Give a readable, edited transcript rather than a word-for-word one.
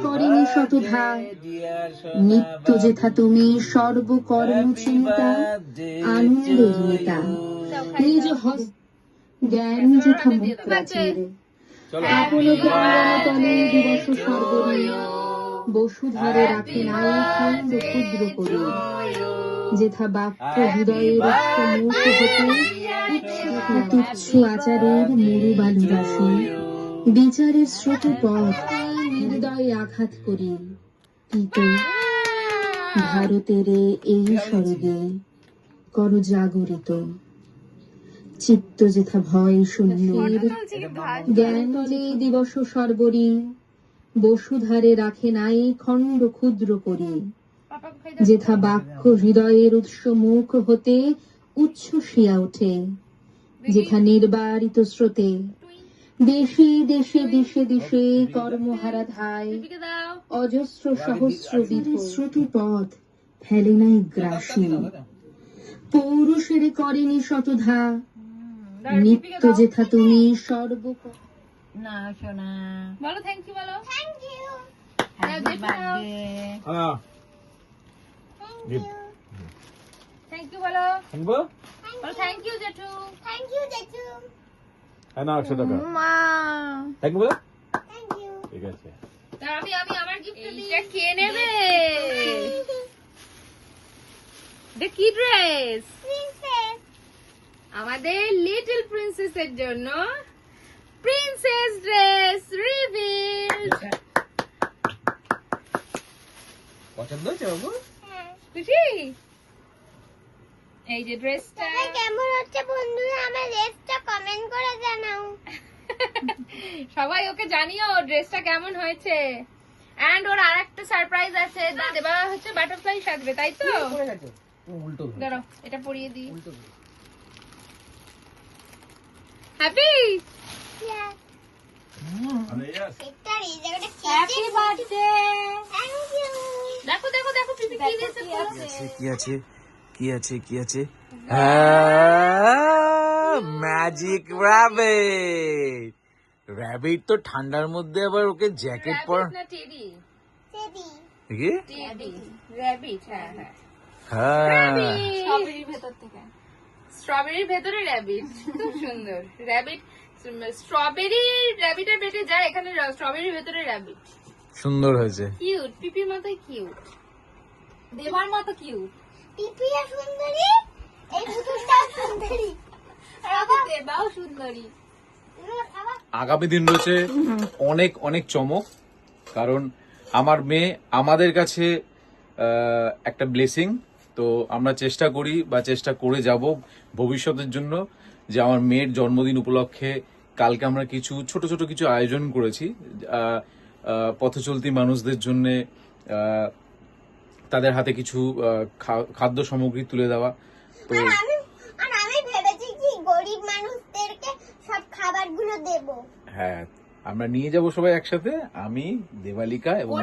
করেনি শতধা নিত্য যেথা তুমি সর্বকর্ম চিন্তা আনন্দের নেতা নিজ জ্ঞান যেথা প্রাচীর আপনি তলে দিবস সর্বরী বসুধারে রাখে নাই খণ্ড ক্ষুদ্র করি যেথা বাক্য হৃদয়ের মুখ হতে তুচ্ছ আচারের মরু বালু রাশি বিচারের স্রোত পথ হৃদয়ে আঘাত করি পিত ভারতের এই স্বর্গে কর জাগরিত চিত্ত যেথা ভয় শূন্যের জ্ঞান তলে দিবস সর্বরী বসুধারে রাখে নাই খণ্ড ক্ষুদ্র করি যেথা বাক্য হৃদয়ের উৎস মুখ হতে উচ্ছ্বসিয়া ওঠে যেথা নির্বারিত স্রোতে দেশে দেশে দেশে দেশে কর্মহারা ধায় অজস্র সহস্র বিধি পথ ফেলে নাই গ্রাসী পৌরুষের করেনি শতধা নিত্য যেথা তুমি সর্ব না শোনা বলো থ্যাংক ইউ বলো থ্যাংক ইউ থ্যাংক ইউ বলো শুনবো বলো থ্যাংক ইউ জেঠু থ্যাংক ইউ জেঠু হ্যাঁ না 100 টাকা মা থ্যাংক ইউ বলো থ্যাংক ইউ ঠিক আছে আমি আমার গিফট দিই এটা কে নেবে এটা কি ড্রেস প্রিন্সেস আমাদের লিটল প্রিন্সেসের জন্য প্রিন্সেস ড্রেস রিভিল পছন্দ হয়েছে বাবু খুশি এই যে ড্রেসটা কেমন হচ্ছে বন্ধুরা আমার ড্রেসটা কমেন্ট করে জানাও সবাই ওকে জানিও ড্রেসটা কেমন হয়েছে এন্ড ওর আরেকটা সারপ্রাইজ আছে দেবা হচ্ছে বাটারফ্লাই সাজবে তাই তো উল্টো দাঁড়াও এটা পরিয়ে দিই হ্যাপি এটা এই জায়গাটা হ্যাপি বার্থডে থ্যাংক ইউ দেখো দেখো দেখো পিপি কি দিয়েছে কি আছে কি আছে কি আছে হ্যাঁ ম্যাজিক র্যাবিট র্যাবিট তো ঠান্ডার মধ্যে আবার ওকে জ্যাকেট পর না টেডি টেডি কি টেডি র‍্যাবিট হ্যাঁ হ্যাঁ স্ট্রবেরির ভেতর থেকে স্ট্রবেরির ভেতরে র‍্যাবিট খুব সুন্দর র‍্যাবিট স্ট্রবেরি র‍্যাবিটের পেটে যায় এখানে স্ট্রবেরির ভেতরে র‍্যাবিট সুন্দর হয়েছে কিউট পিপির মতোই কিউট দেবার মতো কিউট পিপিয়া সুন্দরী এই পুতুলটা সুন্দরী দেবাও সুন্দরী আগামী দিন রয়েছে অনেক অনেক চমক কারণ আমার মেয়ে আমাদের কাছে একটা ব্লেসিং তো আমরা চেষ্টা করি বা চেষ্টা করে যাব ভবিষ্যতের জন্য যে আমার মেয়ের জন্মদিন উপলক্ষে কালকে আমরা কিছু ছোট ছোট কিছু আয়োজন করেছি পথচলতি মানুষদের জন্য তাদের হাতে কিছু খাদ্য সামগ্রী তুলে দেওয়া তো আমি ভেবেছি কি গরিব মানুষদেরকে সব খাবারগুলো দেব হ্যাঁ আমরা নিয়ে যাব সবাই একসাথে আমি দেবালিকা এবং